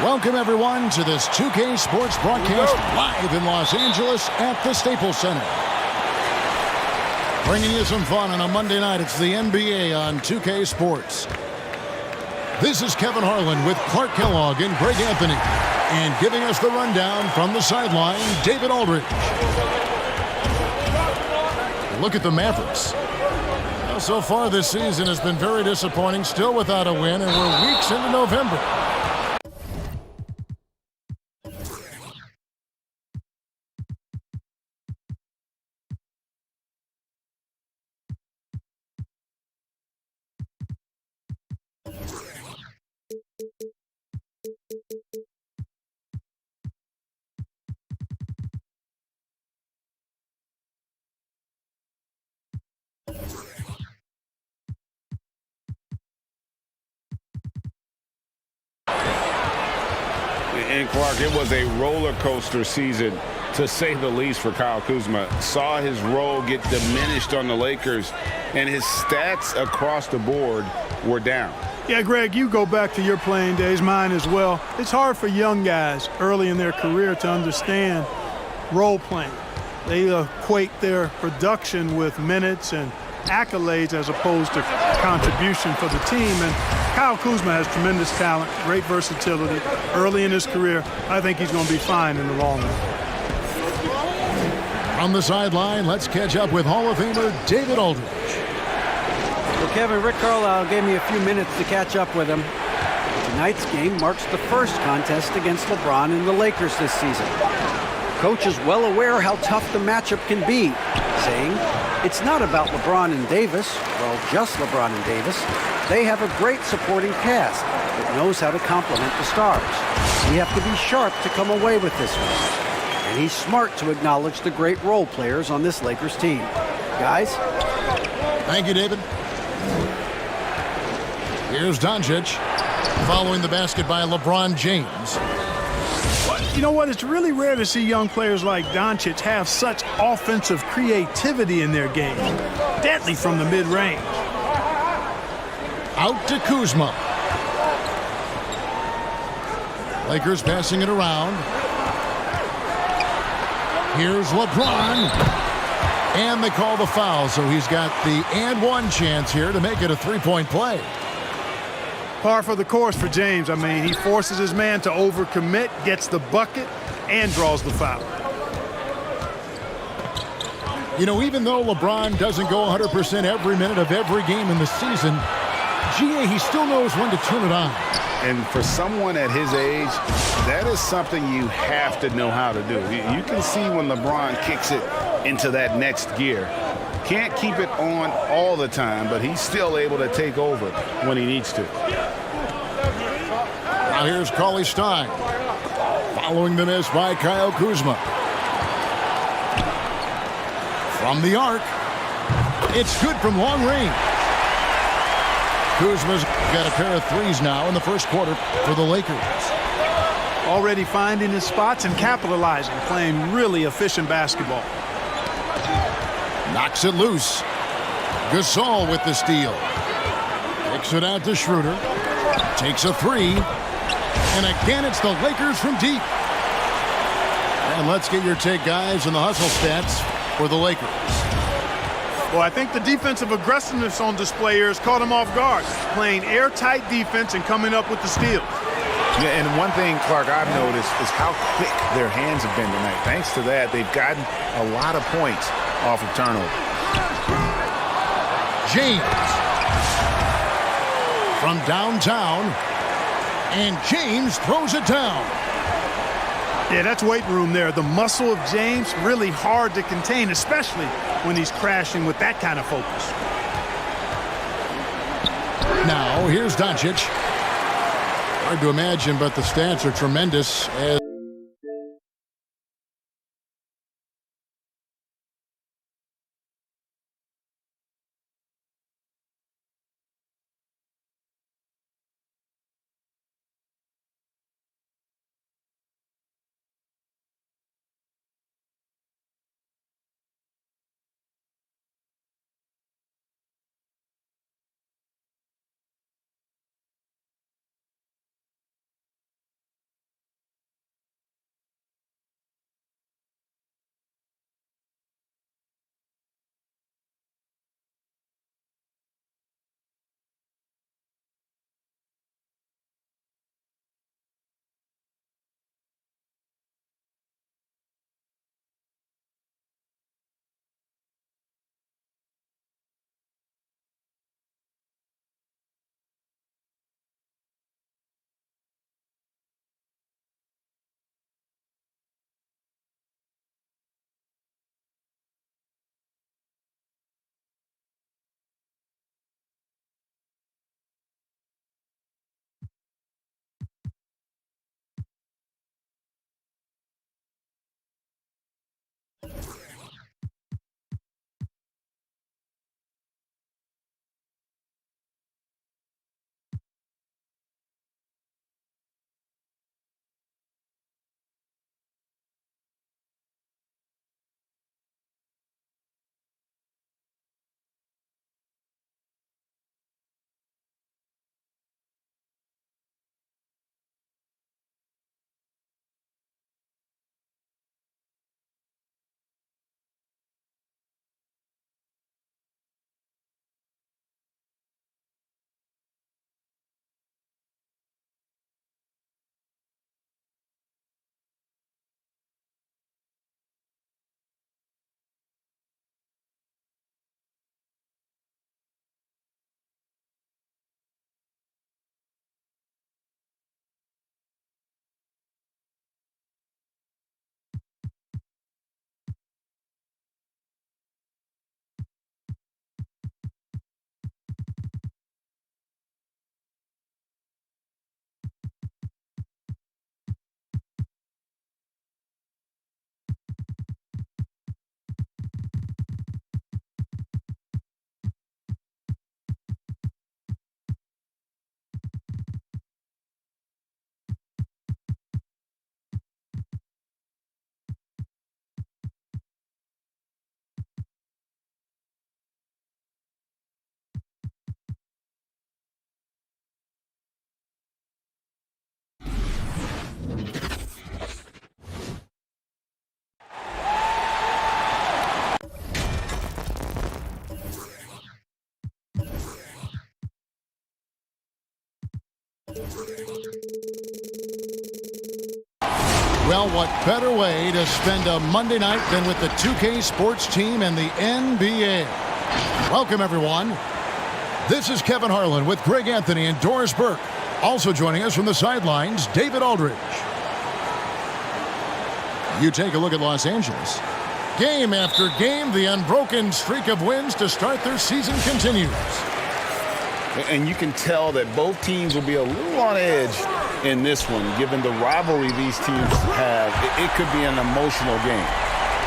Welcome, everyone, to this 2K Sports broadcast live in Los Angeles at the Staples Center. Bringing you some fun on a Monday night. It's the NBA on 2K Sports. This is Kevin Harlan with Clark Kellogg and Greg Anthony. And giving us the rundown from the sideline, David Aldridge. Look at the Mavericks. Well, so far this season has been very disappointing, still without a win, and we're weeks into November. And Clark, it was a roller coaster season, to say the least, for Kyle Kuzma. Saw his role get diminished on the Lakers, and his stats across the board were down. Yeah, Greg, you go back to your playing days, mine as well. It's hard for young guys early in their career to understand role playing. They equate their production with minutes and accolades as opposed to contribution for the team. And Kyle Kuzma has tremendous talent, great versatility. Early in his career, I think he's going to be fine in the long run. On the sideline, let's catch up with Hall of Famer David Aldridge. Well, Kevin, Rick Carlisle gave me a few minutes to catch up with him. Tonight's game marks the first contest against LeBron and the Lakers this season. Coach is well aware how tough the matchup can be, saying, "It's not about LeBron and Davis, well, just LeBron and Davis. They have a great supporting cast that knows how to complement the stars. We have to be sharp to come away with this one." And he's smart to acknowledge the great role players on this Lakers team. Guys? Thank you, David. Here's Doncic, following the basket by LeBron James. You know what? It's really rare to see young players like Doncic have such offensive creativity in their game. Deadly from the mid-range. Out to Kuzma. Lakers passing it around. Here's LeBron. And they call the foul, so he's got the and one chance here to make it a three-point play. Par for the course for James. I mean, he forces his man to overcommit, gets the bucket, and draws the foul. You know, even though LeBron doesn't go 100% every minute of every game in the season, GA, he still knows when to turn it on. And for someone at his age, that is something you have to know how to do. You can see when LeBron kicks it into that next gear. Can't keep it on all the time, but he's still able to take over when he needs to. Now here's Cauley Stein, following the miss by Kyle Kuzma. From the arc, it's good from long range. Kuzma's got a pair of threes now in the first quarter for the Lakers. Already finding his spots and capitalizing, playing really efficient basketball. Knocks it loose. Gasol with the steal. Kicks it out to Schroeder. Takes a three. And again, it's the Lakers from deep. And let's get your take, guys, on the hustle stats for the Lakers. Well, I think the defensive aggressiveness on display here has caught him off guard. Playing airtight defense and coming up with the steals. Yeah, and one thing, Clark, I've noticed is how quick their hands have been tonight. Thanks to that, they've gotten a lot of points off of turnover. James from downtown, and James throws it down. Yeah, that's weight room there. The muscle of James, really hard to contain, especially when he's crashing with that kind of focus. Now, here's Doncic. Hard to imagine, but the stats are tremendous as Well, what better way to spend a Monday night than with the 2K Sports team and the NBA? Welcome, everyone. This is Kevin Harlan with Greg Anthony and Doris Burke. Also joining us from the sidelines, David Aldridge. You take a look at Los Angeles. Game after game, the unbroken streak of wins to start their season continues. And you can tell that both teams will be a little on edge in this one, given the rivalry these teams have. It could be an emotional game.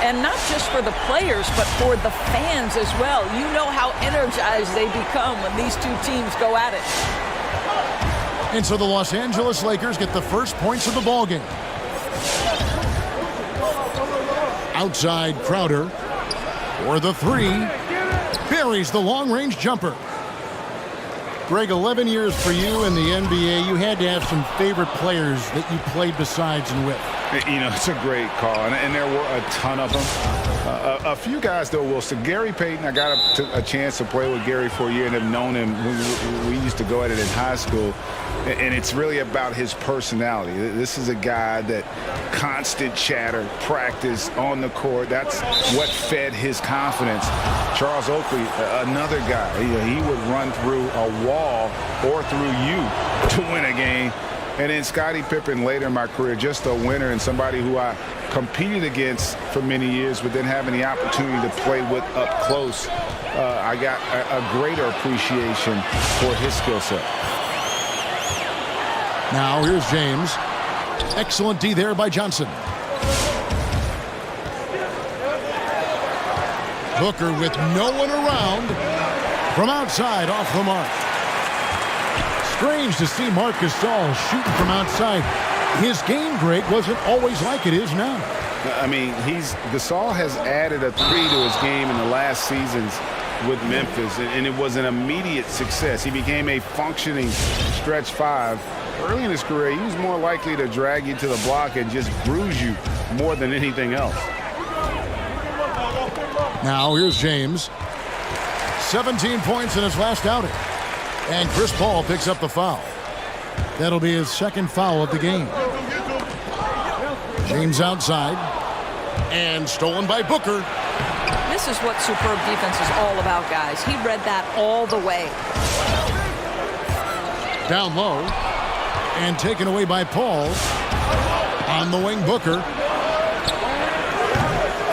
And not just for the players, but for the fans as well. You know how energized they become when these two teams go at it. And so the Los Angeles Lakers get the first points of the ballgame. Outside Crowder for the three. Buries the long-range jumper. Greg, 11 years for you in the NBA. You had to have some favorite players that you played besides and with. You know, it's a great call, and there were a ton of them. A few guys, though, Wilson. Gary Payton, I got a chance to play with Gary for a year and have known him. We used to go at it in high school, and it's really about his personality. This is a guy that constant chatter, practice on the court. That's what fed his confidence. Charles Oakley, another guy. He would run through a wall or through you to win a game. And then Scottie Pippen later in my career, just a winner and somebody who I competed against for many years, but then having the opportunity to play with up close, I got a greater appreciation for his skill set. Now here's James. Excellent D there by Johnson. Booker with no one around. From outside, off the mark. Strange to see Marc Gasol shooting from outside. His game, Greg, wasn't always like it is now. I mean, Gasol has added a three to his game in the last seasons with Memphis, and it was an immediate success. He became a functioning stretch five. Early in his career, he was more likely to drag you to the block and just bruise you more than anything else. Now here's James. 17 points in his last outing. And Chris Paul picks up the foul. That'll be his second foul of the game. James outside. And stolen by Booker. This is what superb defense is all about, guys. He read that all the way. Down low. And taken away by Paul. On the wing, Booker.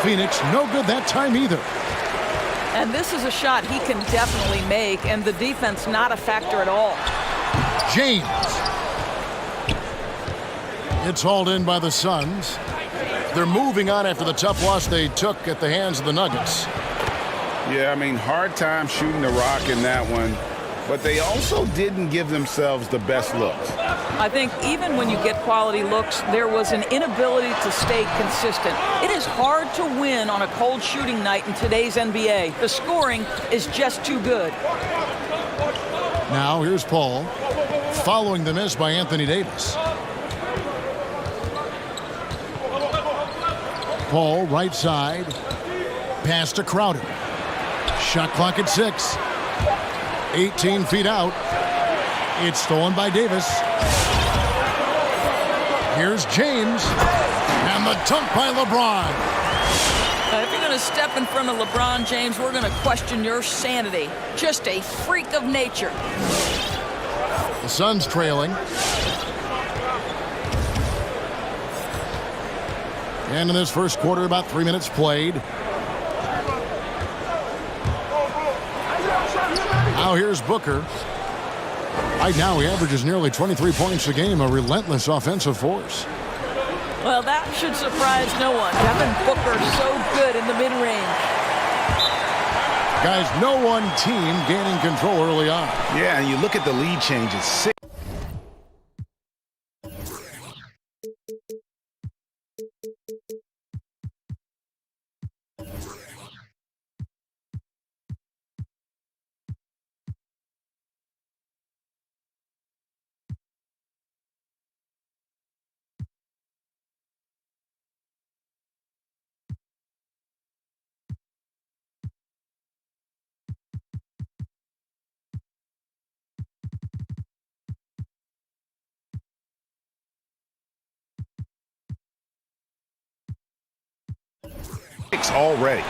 Phoenix, no good that time either. And this is a shot he can definitely make, and the defense not a factor at all. James. It's hauled in by the Suns. They're moving on after the tough loss they took at the hands of the Nuggets. Yeah, I mean, hard time shooting the rock in that one, but they also didn't give themselves the best looks. I think even when you get quality looks, there was an inability to stay consistent. It is hard to win on a cold shooting night in today's NBA. The scoring is just too good. Now here's Paul, following the miss by Anthony Davis. Paul, right side, pass to Crowder. Shot clock at 6. 18 feet out. It's stolen by Davis. Here's James. And the dunk by LeBron. If you're going to step in front of LeBron James, we're going to question your sanity. Just a freak of nature. The Suns trailing. And in this first quarter, about 3 minutes played. Now here's Booker. Right now he averages nearly 23 points a game, a relentless offensive force. Well, that should surprise no one. Devin Booker so good in the mid-range. Guys, no one team gaining control early on. Yeah, and you look at the lead changes. points already.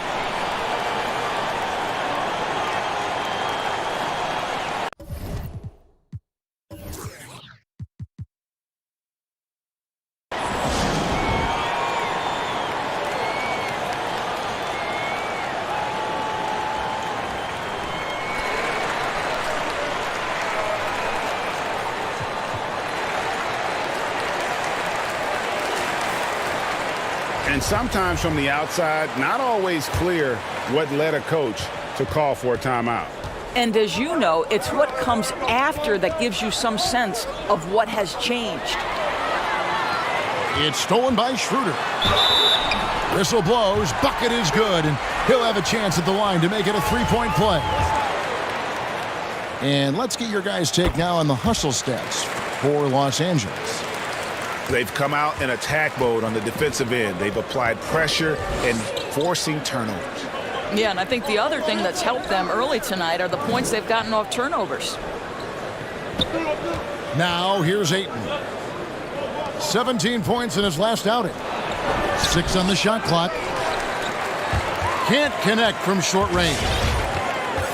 And sometimes from the outside, not always clear what led a coach to call for a timeout. And as you know, it's what comes after that gives you some sense of what has changed. It's stolen by Schroeder. Whistle blows, bucket is good, and he'll have a chance at the line to make it a three-point play. And let's get your guys' take now on the hustle stats for Los Angeles. They've come out in attack mode on the defensive end. They've applied pressure and forcing turnovers. Yeah, and I think the other thing that's helped them early tonight are the points they've gotten off turnovers. Now here's Ayton. 17 points in his last outing. 6 on the shot clock. Can't connect from short range.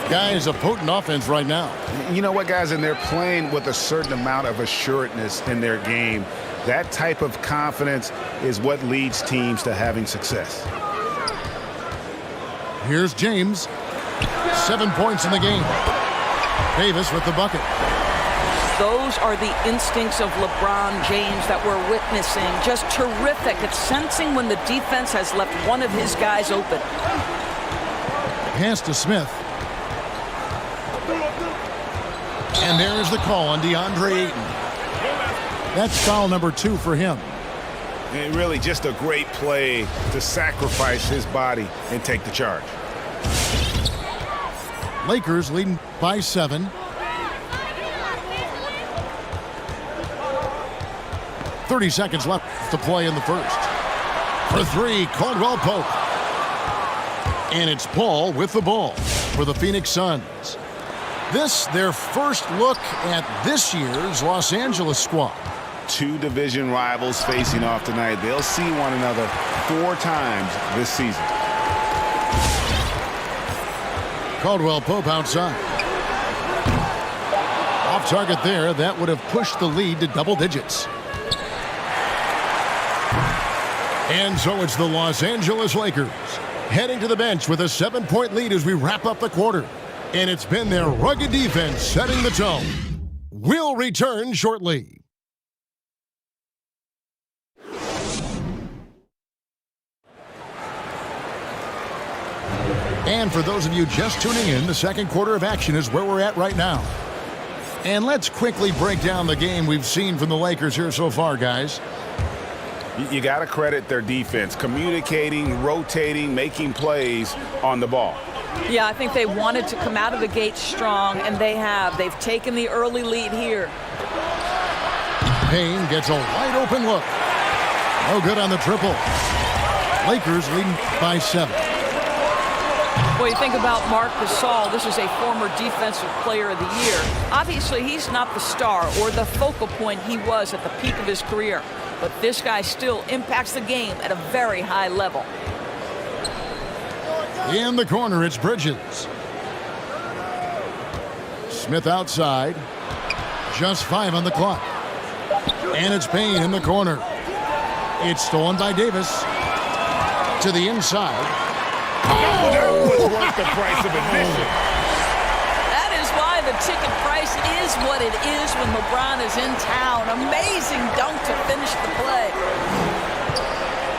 Guys, a potent offense right now. You know what, guys? And they're playing with a certain amount of assuredness in their game. That type of confidence is what leads teams to having success. Here's James. 7 points in the game. Davis with the bucket. Those are the instincts of LeBron James that we're witnessing. Just terrific at sensing when the defense has left one of his guys open. Pass to Smith. And there's the call on DeAndre Ayton. That's foul number 2 for him. And really just a great play to sacrifice his body and take the charge. Lakers leading by 7. 30 seconds left to play in the first. For 3, Caldwell Pope. And it's Paul with the ball for the Phoenix Suns. This, their first look at this year's Los Angeles squad. 2 division rivals facing off tonight. They'll see one another 4 times this season. Caldwell Pope outside. Off target there. That would have pushed the lead to double digits. And so it's the Los Angeles Lakers heading to the bench with a 7-point lead as we wrap up the quarter. And it's been their rugged defense setting the tone. We'll return shortly. And for those of you just tuning in, the second quarter of action is where we're at right now. And let's quickly break down the game we've seen from the Lakers here so far, guys. You got to credit their defense, communicating, rotating, making plays on the ball. Yeah, I think they wanted to come out of the gate strong, and they have. They've taken the early lead here. Payne gets a wide open look. No good on the triple. Lakers leading by 7. Well, you think about Marc Gasol. This is a former Defensive Player of the Year. Obviously, he's not the star or the focal point he was at the peak of his career. But this guy still impacts the game at a very high level. In the corner, it's Bridges. Smith outside. Just 5 on the clock. And it's Payne in the corner. It's stolen by Davis. To the inside. Oh, that was worth the price of admission. That is why the ticket price is what it is when LeBron is in town. Amazing dunk to finish the play.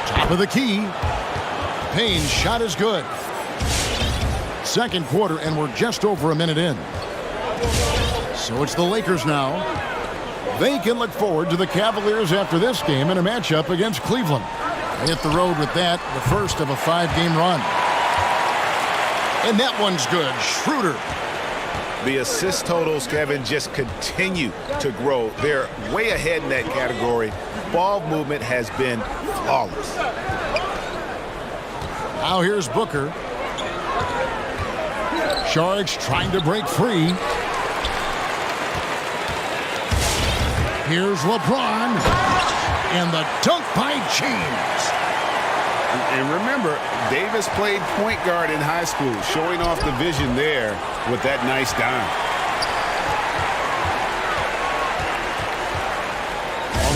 Top of the key. Payne's shot is good. Second quarter, and we're just over a minute in. So it's the Lakers now. They can look forward to the Cavaliers after this game in a matchup against Cleveland. They hit the road with that, the first of a 5-game run. And that one's good. Schroeder. The assist totals, Kevin, just continue to grow. They're way ahead in that category. Ball movement has been flawless. Now here's Booker. Sharks trying to break free. Here's LeBron. And the dunk by James. And remember, Davis played point guard in high school, showing off the vision there with that nice dime.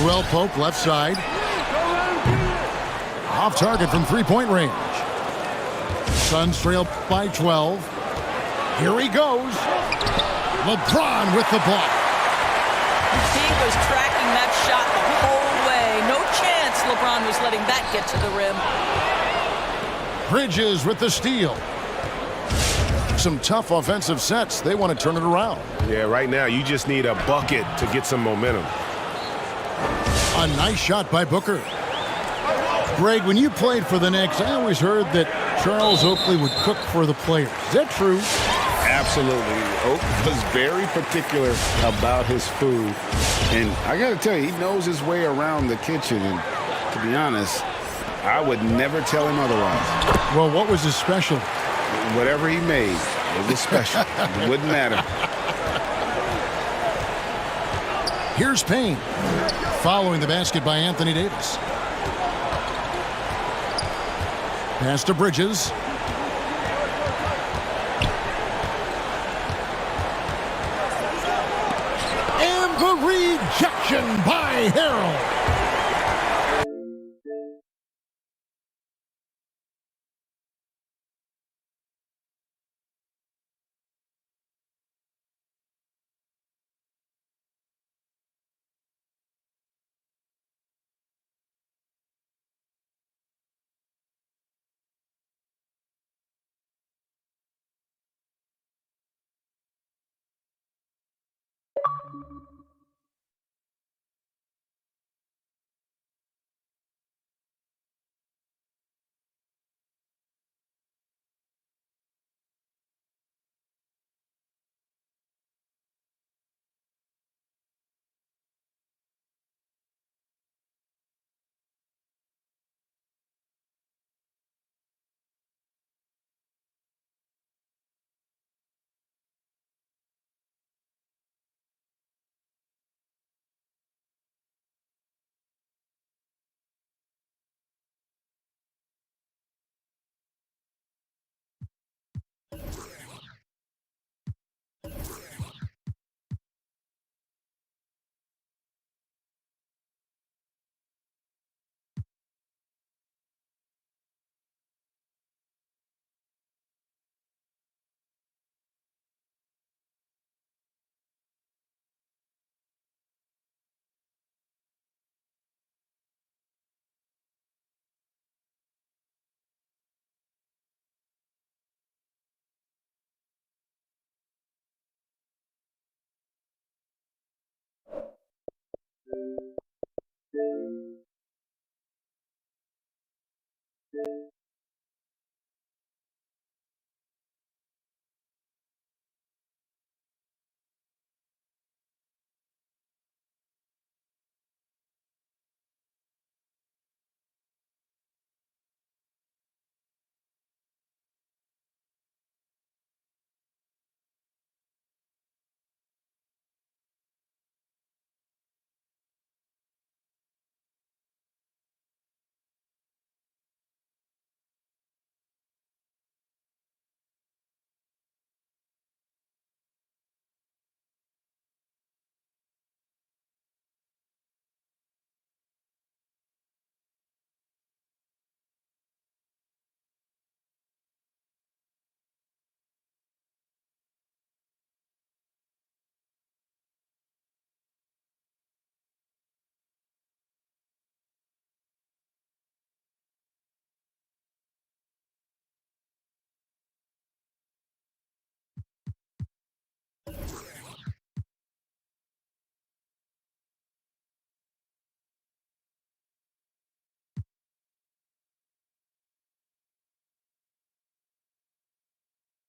Caldwell Pope left side. Off target from three-point range. Suns trail by 12. Here he goes. LeBron with the block. He was tracking that shot the whole way. No chance LeBron was letting that get to the rim. Bridges with the steal. Some tough offensive sets. They want to turn it around. Yeah, right now you just need a bucket to get some momentum. A nice shot by Booker. Greg, when you played for the Knicks, I always heard that Charles Oakley would cook for the players. Is that true? Absolutely. Oak was very particular about his food. And I got to tell you, he knows his way around the kitchen. And to be honest, I would never tell him otherwise. Well, what was his special? Whatever he made, it was special. It wouldn't matter. Here's Payne. Following the basket by Anthony Davis. Pass to Bridges. And the rejection by Harrell.